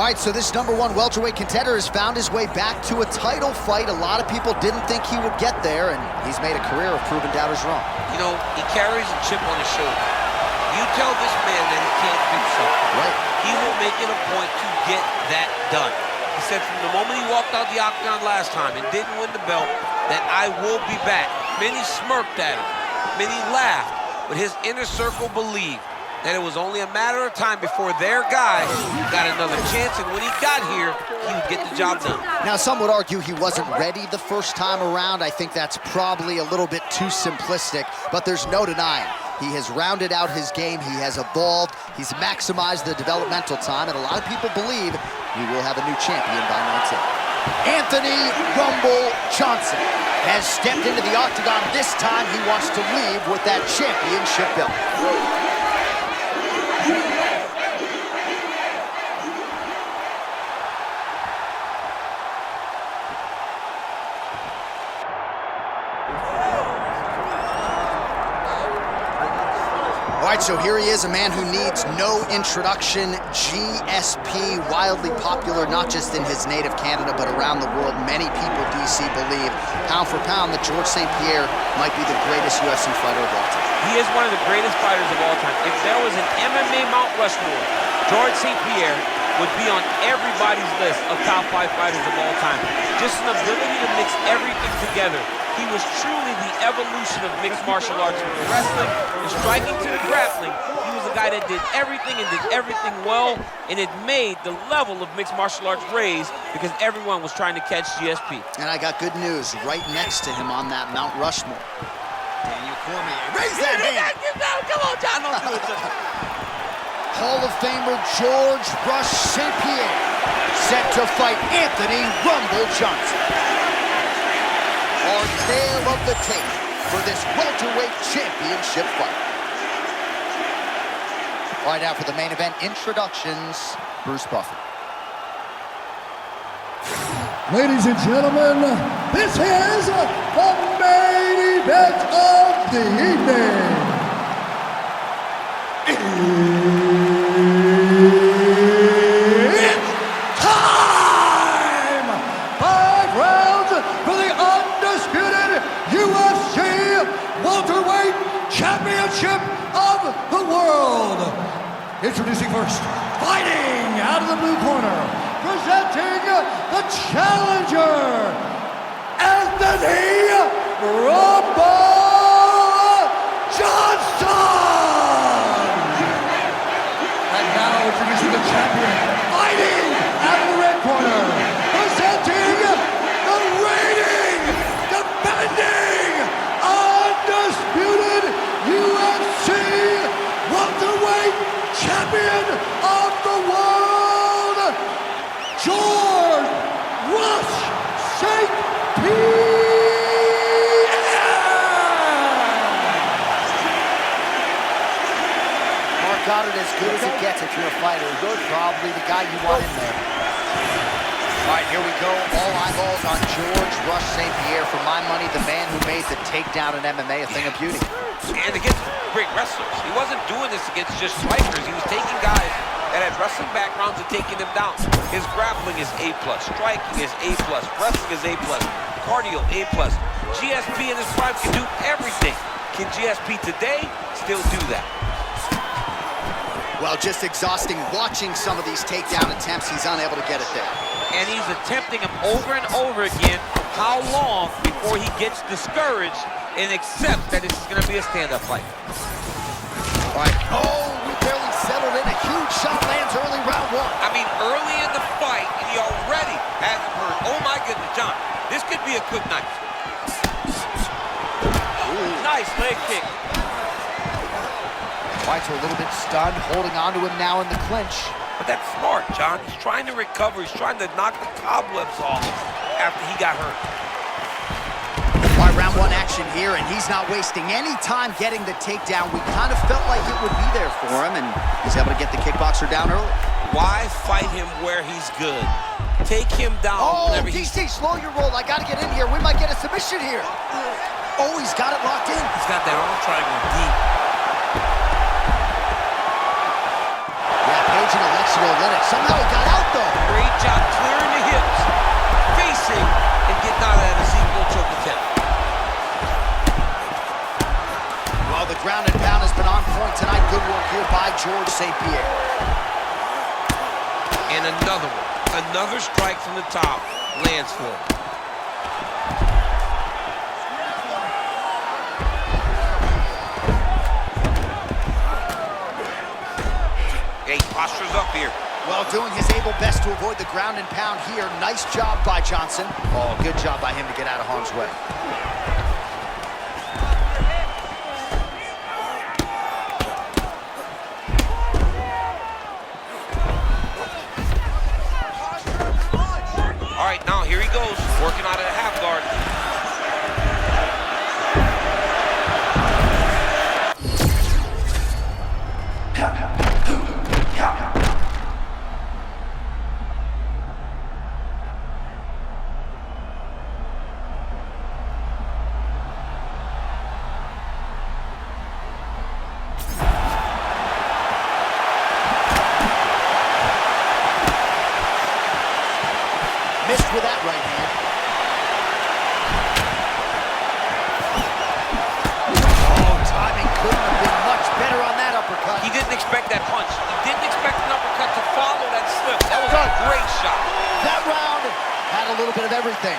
All right, so this #1 welterweight contender has found his way back to a title fight. A lot of people didn't think he would get there, and he's made a career of proving doubters wrong. You know, he carries a chip on his shoulder. You tell this man that he can't do something. Right. He will make it a point to get that done. He said from the moment he walked out the octagon last time and didn't win the belt, that I will be back. Many smirked at him. Many laughed, but his inner circle believed that it was only a matter of time before their guy got another chance, and when he got here, he would get the job done. Now, some would argue he wasn't ready the first time around. I think that's probably a little bit too simplistic, but there's no denying. He has rounded out his game, he has evolved, he's maximized the developmental time, and a lot of people believe he will have a new champion by night 10. Anthony "Rumble" Johnson has stepped into the octagon. This time he wants to leave with that championship belt. All right, so here he is, a man who needs no introduction. GSP, wildly popular, not just in his native Canada, but around the world. Many people, DC, believe, pound for pound, that Georges St-Pierre might be the greatest UFC fighter of all time. He is one of the greatest fighters of all time. If there was an MMA Mount Rushmore, Georges St-Pierre would be on everybody's list of top 5 fighters of all time. Just an ability to mix everything together. He was truly the evolution of mixed martial arts, from the wrestling, the striking to the grappling. He was a guy that did everything and did everything well, and it made the level of mixed martial arts raise because everyone was trying to catch GSP. And I got good news right next to him on that Mount Rushmore. Daniel Cormier, raise that hand! Come on, John, don't do it. Hall of Famer Georges "Rush" St-Pierre set to fight Anthony "Rumble" Johnson. Our tale of the tape for this welterweight championship fight. All right, now for the main event introductions, Bruce Buffer. Ladies and gentlemen, this is the main event of the evening. It's time! 5 rounds for the undisputed UFC welterweight championship of the world. Introducing first, fighting out of the blue corner, presenting the challenger, Anthony "Rumble" Johnson. And now introducing the champion, fighting out of the red corner, presenting the reigning, defending, undisputed UFC welterweight champion of the world, Georges "Rush" St-Pierre. Mark got it as good as it gets if you're a fighter. Good, probably the guy you want in there. All right, here we go. All eyeballs on Georges "Rush" St-Pierre. For my money, the man who made the takedown in MMA a thing of beauty. And against great wrestlers. He wasn't doing this against just strikers. He was taking guys that had wrestling backgrounds and taking them down. His grappling is A+, striking is A+, wrestling is A+, cardio A+. GSP in his prime can do everything. Can GSP today still do that? Well, just exhausting watching some of these takedown attempts. He's unable to get it there. And he's attempting them over and over again. How long before he gets discouraged and accepts that this is going to be a stand-up fight? All right. Oh, we barely settled in. A huge shot lands early round 1. I mean, early in the fight, he already has him hurt. Oh my goodness, John, this could be a quick knife. Nice leg kick. White's a little bit stunned, holding on to him now in the clinch. But that's smart, John. He's trying to recover. He's trying to knock the cobwebs off after he got hurt. All right, round 1 action here, and he's not wasting any time getting the takedown. We kind of felt like it would be there for him, and he's able to get the kickboxer down early. Why fight him where he's good? Take him down whenever he's... DC, slow your roll. I got to get in here. We might get a submission here. Oh, he's got it locked in. He's got that arm triangle deep. Yeah, Page and Alexio let it. Somehow he got out. though. Great job clearing the hips, facing, and getting out of that Ezekiel choke attempt. Well, the ground and pound has been on point tonight. Good work here by George St-Pierre. And another one. Another strike from the top lands for him. Hey, postures up here. Well, doing his able best to avoid the ground and pound here. Nice job by Johnson. Oh, good job by him to get out of harm's way. All right, now here he goes, working out of the half guard. Missed with that right hand. Oh, timing couldn't have been much better on that uppercut. He didn't expect that punch. He didn't expect an uppercut to follow that slip. That was a great shot. That round had a little bit of everything.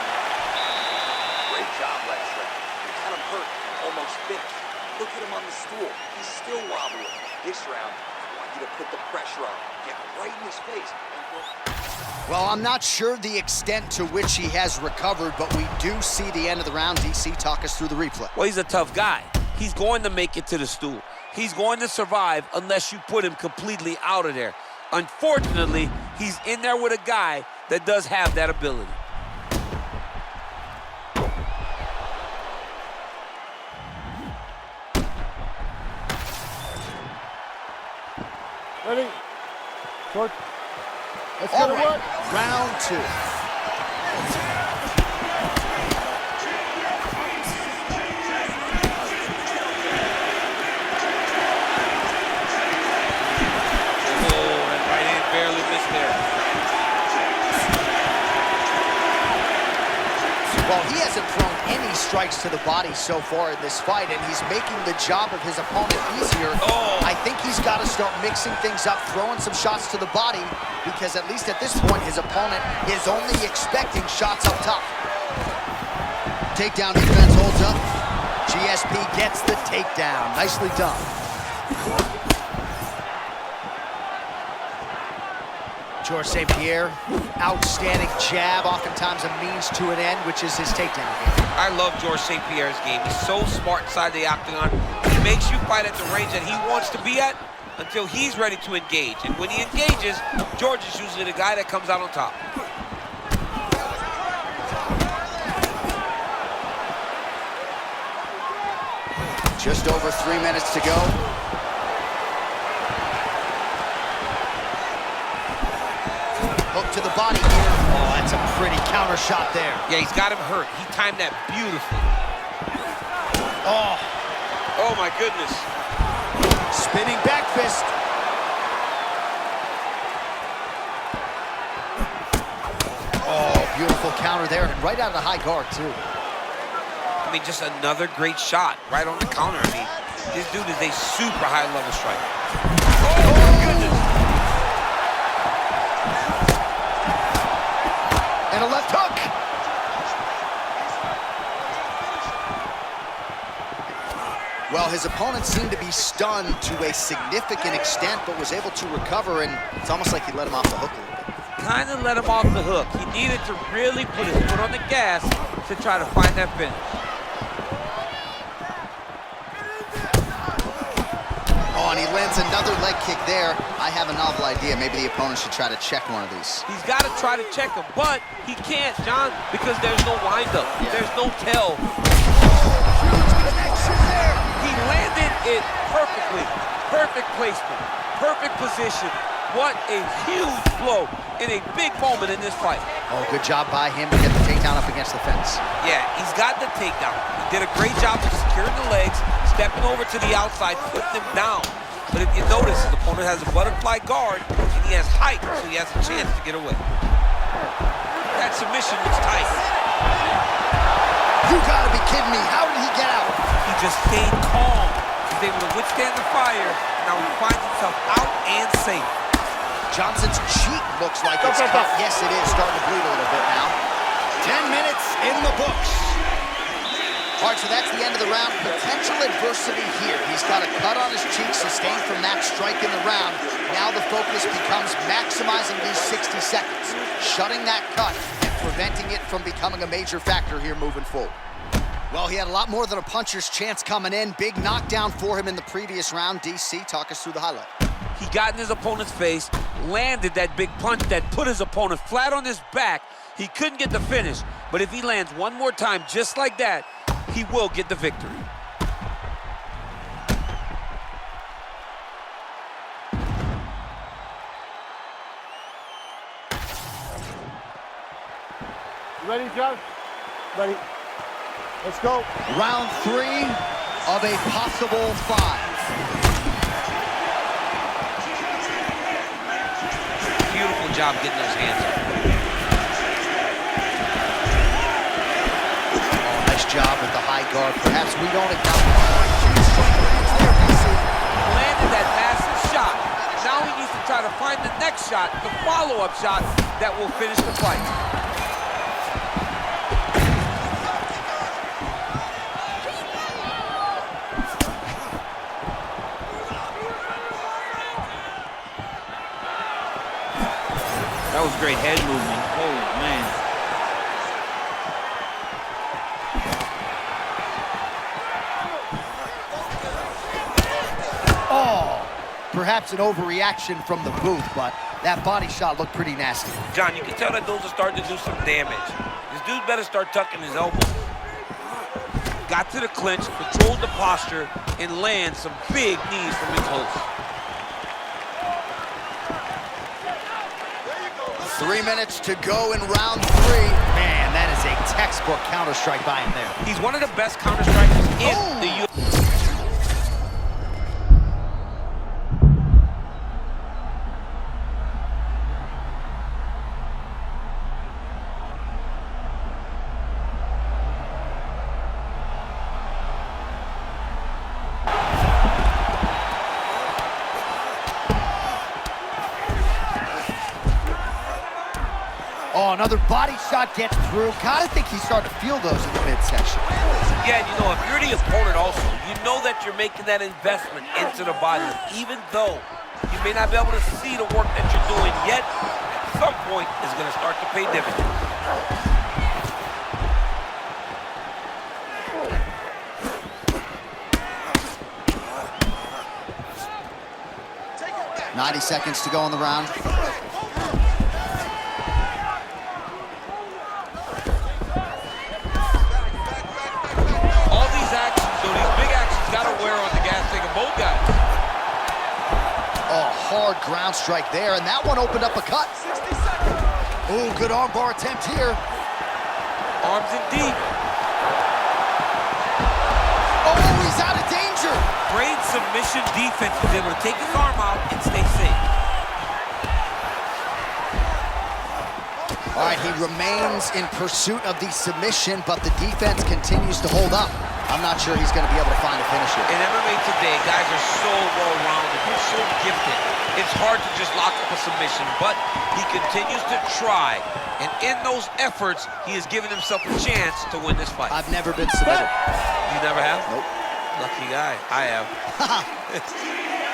Great job, Lexler. You got him hurt, almost finished. Look at him on the stool. He's still wobbling. This round, I want you to put the pressure on. Get right in his face. Well, I'm not sure the extent to which he has recovered, but we do see the end of the round. DC, talk us through the replay. Well, he's a tough guy. He's going to make it to the stool. He's going to survive unless you put him completely out of there. Unfortunately, he's in there with a guy that does have that ability. Ready? Short. Let's All get it right, work. round two. That right hand barely missed there. Well, he hasn't thrown any strikes to the body so far in this fight, and he's making the job of his opponent easier. Oh. I think he's got to start mixing things up, throwing some shots to the body, because at least at this point, his opponent is only expecting shots up top. Takedown defense holds up. GSP gets the takedown. Nicely done. George St-Pierre, outstanding jab, oftentimes a means to an end, which is his takedown game. I love George St-Pierre's game. He's so smart inside the octagon. He makes you fight at the range that he wants to be at until he's ready to engage. And when he engages, George is usually the guy that comes out on top. Just over 3 minutes to go. Hook to the body here. Oh, that's a pretty counter shot there. Yeah, he's got him hurt. He timed that beautifully. Oh my goodness. Spinning back fist. Oh, beautiful counter there, and right out of the high guard, too. I mean, just another great shot right on the counter. I mean, this dude is a super high-level striker. Oh, my goodness. And a left hook. Well, his opponent seemed to be stunned to a significant extent, but was able to recover, and it's almost like he let him off the hook a little bit. Kind of let him off the hook. He needed to really put his foot on the gas to try to find that finish. Oh, and he lands another leg kick there. I have a novel idea. Maybe the opponent should try to check one of these. He's got to try to check him, but he can't, John, because there's no windup. Yeah. There's no tell. Huge connection there. He landed it perfectly. Perfect placement, perfect position. What a huge blow in a big moment in this fight. Oh, good job by him to get the takedown up against the fence. Yeah, he's got the takedown. He did a great job of securing the legs, stepping over to the outside, putting him down. But if you notice, his opponent has a butterfly guard, and he has height, so he has a chance to get away. That submission was tight. You gotta be kidding me. How did he get out? He just stayed calm. He was able to withstand the fire. Now he finds himself out and safe. Johnson's cheek looks like it's cut. Yes, it is. Starting to bleed a little bit now. 10 minutes in the books. All right, so that's the end of the round. Potential adversity here. He's got a cut on his cheek sustained from that strike in the round. Now the focus becomes maximizing these 60 seconds, shutting that cut and preventing it from becoming a major factor here moving forward. Well, he had a lot more than a puncher's chance coming in. Big knockdown for him in the previous round. DC, talk us through the highlight. He got in his opponent's face, landed that big punch that put his opponent flat on his back. He couldn't get the finish, but if he lands one more time just like that, he will get the victory. You ready, John? Ready. Let's go. Round 3 of a possible 5. Beautiful job getting those hands up. Oh, nice job with the high guard. Perhaps we don't acknowledge. Huge strike lands there, DC. Landed that massive shot. Now he needs to try to find the next shot, the follow-up shot that will finish the fight. That was great head movement. Oh, man. Oh, perhaps an overreaction from the booth, but that body shot looked pretty nasty. John, you can tell that those are starting to do some damage. This dude better start tucking his elbow. Got to the clinch, controlled the posture, and land some big knees from in close. 3 minutes to go in round 3. Man, that is a textbook counter-strike by him there. He's one of the best counter-strikers in the UFC. Oh, another body shot gets through. Gotta think he's starting to feel those in the midsection. Yeah, you know, if you're the opponent also, you know that you're making that investment into the body, even though you may not be able to see the work that you're doing yet, at some point it's going to start to pay dividends. .90 seconds to go in the round. Both guys. Oh, hard ground strike there, and that one opened up a cut. Oh, good armbar attempt here. Arms in deep. Oh, he's out of danger. Great submission defense. He's able to take his arm out and stay safe. All right, he remains in pursuit of the submission, but the defense continues to hold up. I'm not sure he's going to be able to find a finish here. In MMA today, guys are so well-rounded. They're so gifted. It's hard to just lock up a submission, but he continues to try. And in those efforts, he has given himself a chance to win this fight. I've never been submitted. You never have? Nope. Lucky guy. I have.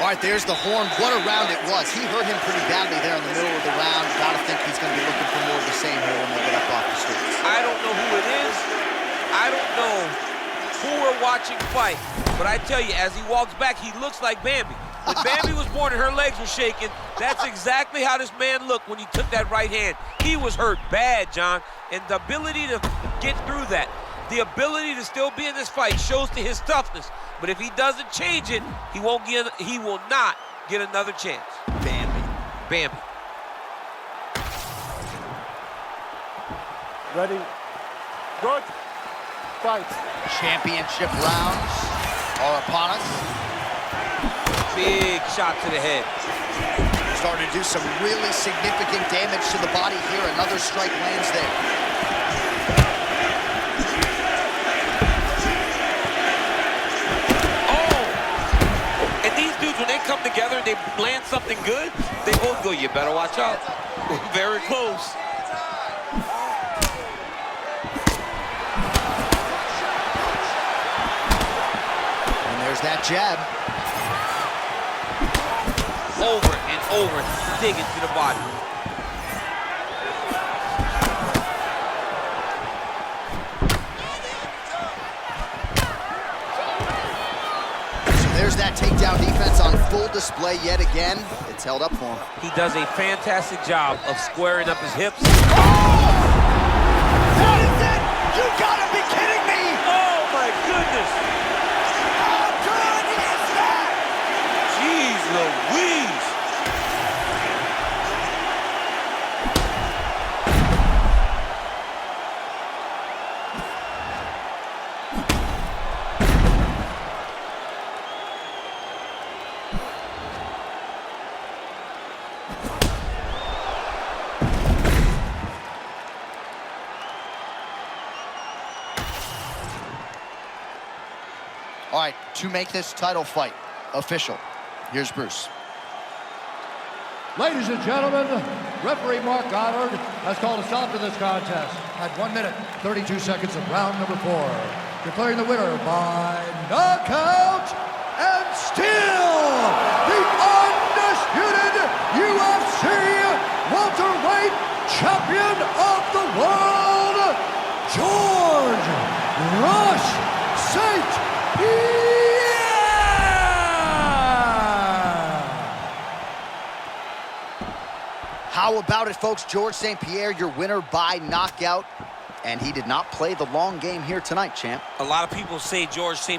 All right, there's the horn. What a round it was. He hurt him pretty badly there in the middle of the round. Gotta think he's going to be looking for more of the same here when they get up off the streets. I don't know who it is. I don't know who we're watching fight, but I tell you, as he walks back, he looks like Bambi. When Bambi was born and her legs were shaking, that's exactly how this man looked when he took that right hand. He was hurt bad, John, and the ability to get through that, the ability to still be in this fight shows to his toughness. But if he doesn't change it, he will not get another chance. Bambi. Ready. Good. Fight. Championship rounds are upon us. Big shot to the head. Starting to do some really significant damage to the body here. Another strike lands there. Oh! And these dudes, when they come together and they land something good, they both go, you better watch out. Very close. And there's that jab. Over and over, digging to the body. So there's that takedown defense on full display yet again. It's held up for him. He does a fantastic job of squaring up his hips. That is it! You gotta be kidding me! Oh my goodness! How good is that? Jeez Louise! All right, to make this title fight official, here's Bruce. Ladies and gentlemen, referee Mark Goddard has called a stop to this contest at 1 minute, 32 seconds of round number 4. Declaring the winner by knockout and still the undisputed UFC welterweight champion of the world, George Rush St-Pierre! How about it, folks? George St-Pierre, your winner by knockout. And he did not play the long game here tonight, champ. A lot of people say George St.